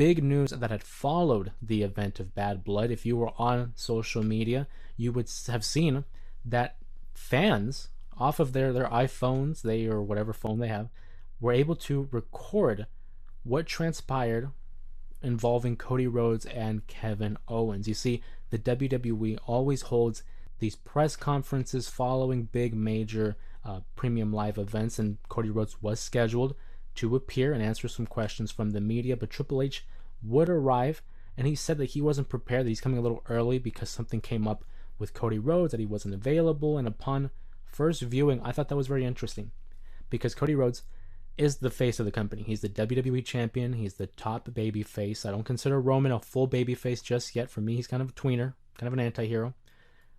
big news that had followed the event of Bad Blood, if you were on social media, you would have seen that fans off of their iPhones, they or whatever phone they have, were able to record what transpired involving Cody Rhodes and Kevin Owens. You see, the WWE always holds these press conferences following big major premium live events, and Cody Rhodes was scheduled to appear and answer some questions from the media, but Triple H would arrive, and he said that he wasn't prepared, that he's coming a little early because something came up with Cody Rhodes, that he wasn't available. And upon first viewing, I thought that was very interesting because Cody Rhodes is the face of the company. He's the WWE champion. He's the top baby face. I don't consider Roman a full baby face just yet. For me, he's kind of a tweener, kind of an anti-hero.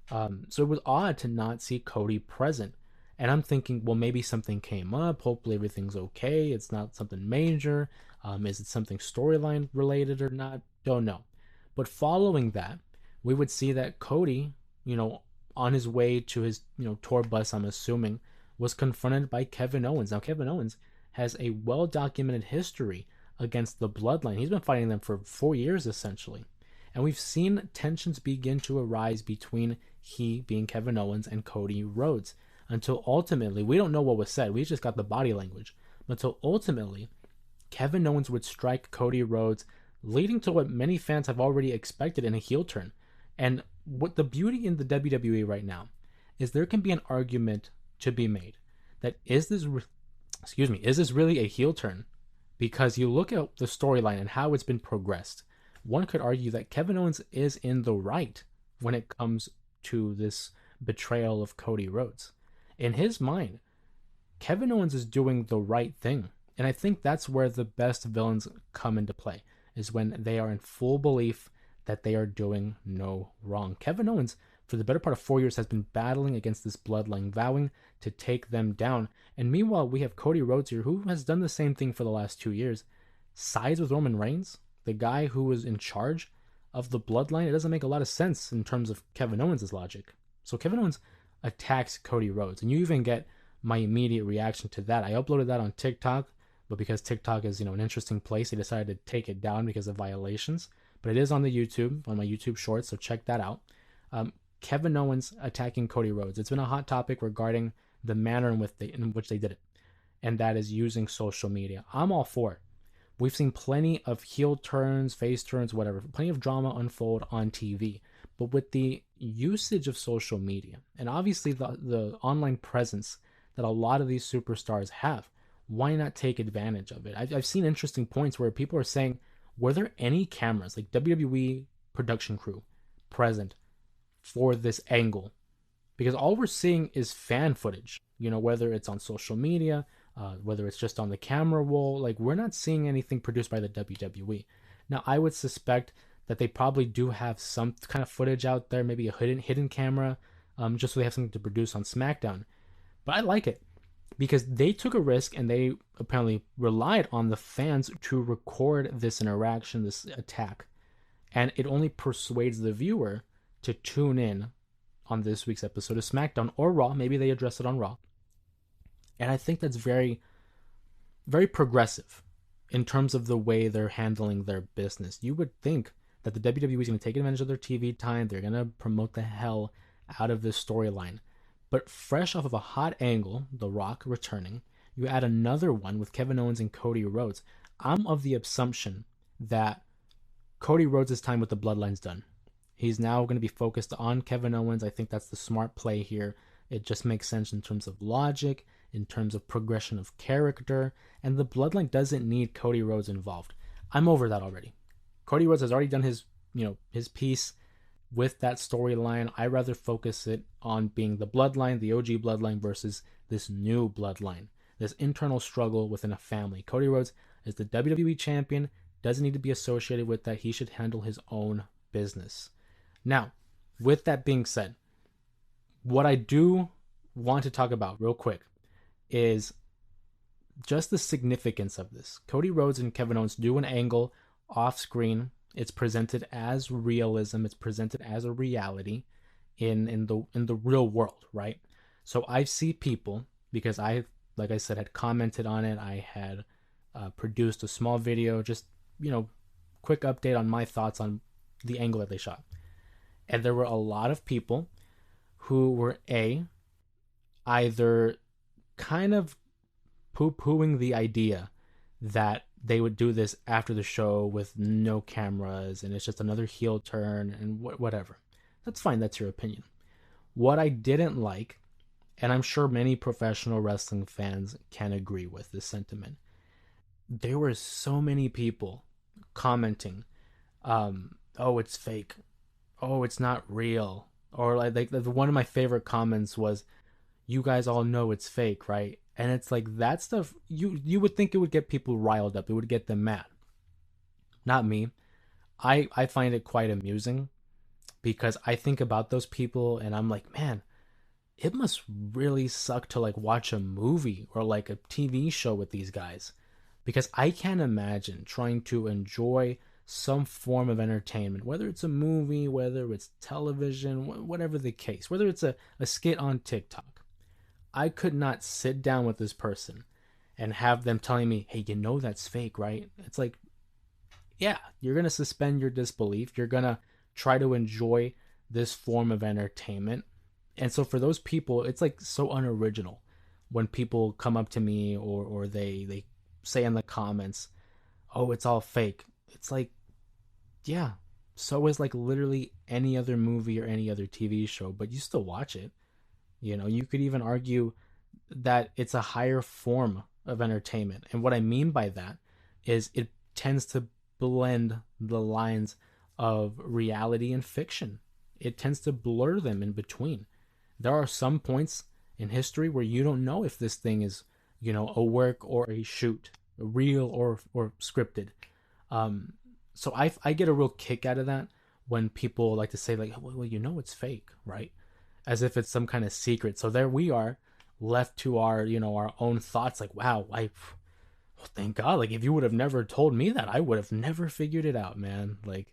So it was odd to not see Cody present. And I'm thinking, well, maybe something came up. Hopefully everything's okay. It's not something major. Is it something storyline related or not? Don't know. But following that, we would see that Cody, on his way to his, tour bus, I'm assuming, was confronted by Kevin Owens. Now, Kevin Owens has a well-documented history against the Bloodline. He's been fighting them for 4 years, essentially. And we've seen tensions begin to arise between he, being Kevin Owens, and Cody Rhodes. Until ultimately, we don't know what was said. We just got the body language. Until ultimately, Kevin Owens would strike Cody Rhodes, leading to what many fans have already expected in a heel turn. And what the beauty in the WWE right now is there can be an argument to be made that is this really a heel turn? Because you look at the storyline and how it's been progressed, one could argue that Kevin Owens is in the right when it comes to this betrayal of Cody Rhodes. In his mind, Kevin Owens is doing the right thing. And I think that's where the best villains come into play, is when they are in full belief that they are doing no wrong. Kevin Owens, for the better part of 4 years, has been battling against this bloodline, vowing to take them down. And meanwhile, we have Cody Rhodes here, who has done the same thing for the last 2 years, sides with Roman Reigns, the guy who was in charge of the bloodline. It doesn't make a lot of sense in terms of Kevin Owens' logic. So Kevin Owens attacks Cody Rhodes, and you even get my immediate reaction to that. I uploaded that on TikTok, but because TikTok is, an interesting place, they decided to take it down because of violations. But it is on the YouTube, on my YouTube Shorts, so check that out. Kevin Owens attacking Cody Rhodes. It's been a hot topic regarding the manner in which they did it, and that is using social media. I'm all for it. We've seen plenty of heel turns, face turns, whatever, plenty of drama unfold on TV. But with the usage of social media, and obviously the online presence that a lot of these superstars have, why not take advantage of it? I've seen interesting points where people are saying, were there any cameras, like WWE production crew, present for this angle? Because all we're seeing is fan footage, whether it's on social media, whether it's just on the camera roll. Like, we're not seeing anything produced by the WWE. Now, I would suspect that they probably do have some kind of footage out there, maybe a hidden camera, just so they have something to produce on SmackDown. But I like it because they took a risk and they apparently relied on the fans to record this interaction, this attack. And it only persuades the viewer to tune in on this week's episode of SmackDown or Raw. Maybe they address it on Raw. And I think that's very, very progressive in terms of the way they're handling their business. You would think that the WWE is going to take advantage of their TV time. They're going to promote the hell out of this storyline. But fresh off of a hot angle, The Rock returning, you add another one with Kevin Owens and Cody Rhodes. I'm of the assumption that Cody Rhodes' time with the Bloodline's done. He's now going to be focused on Kevin Owens. I think that's the smart play here. It just makes sense in terms of logic, in terms of progression of character, and the Bloodline doesn't need Cody Rhodes involved. I'm over that already. Cody Rhodes has already done his piece with that storyline. I rather focus it on being the Bloodline, the OG Bloodline, versus this new Bloodline, this internal struggle within a family. Cody Rhodes is the WWE champion, doesn't need to be associated with that. He should handle his own business. Now, with that being said, what I do want to talk about real quick is just the significance of this. Cody Rhodes and Kevin Owens do an angle off screen. It's presented as realism. It's presented as a reality in the real world, right? So I see people, because I, like I said, had commented on it. I had produced a small video, just quick update on my thoughts on the angle that they shot. And there were a lot of people who were either kind of poo pooing the idea that they would do this after the show with no cameras and it's just another heel turn and whatever. That's fine, that's your opinion. What I didn't like, and I'm sure many professional wrestling fans can agree with this sentiment, there were so many people commenting, oh, it's fake. Oh, it's not real. Or like one of my favorite comments was, you guys all know it's fake, right? And it's like that stuff you would think it would get people riled up. It would get them mad. Not me. I find it quite amusing because I think about those people and I'm like, man, it must really suck to like watch a movie or like a TV show with these guys because I can't imagine trying to enjoy some form of entertainment, whether it's a movie, whether it's television, whatever the case, whether it's a skit on TikTok. I could not sit down with this person and have them telling me, hey, you know that's fake, right? It's like, yeah, you're going to suspend your disbelief. You're going to try to enjoy this form of entertainment. And so for those people, it's like so unoriginal when people come up to me or they say in the comments, oh, it's all fake. It's like, yeah, so is like literally any other movie or any other TV show, but you still watch it. You know, you could even argue that it's a higher form of entertainment. And what I mean by that is it tends to blend the lines of reality and fiction. It tends to blur them in between. There are some points in history where you don't know if this thing is, a work or a shoot, real or scripted. Um, so I get a real kick out of that when people like to say like, well, it's fake, right? As if it's some kind of secret. So there we are, left to our own thoughts. Like, wow, well, thank God. Like, if you would have never told me that, I would have never figured it out, man. Like,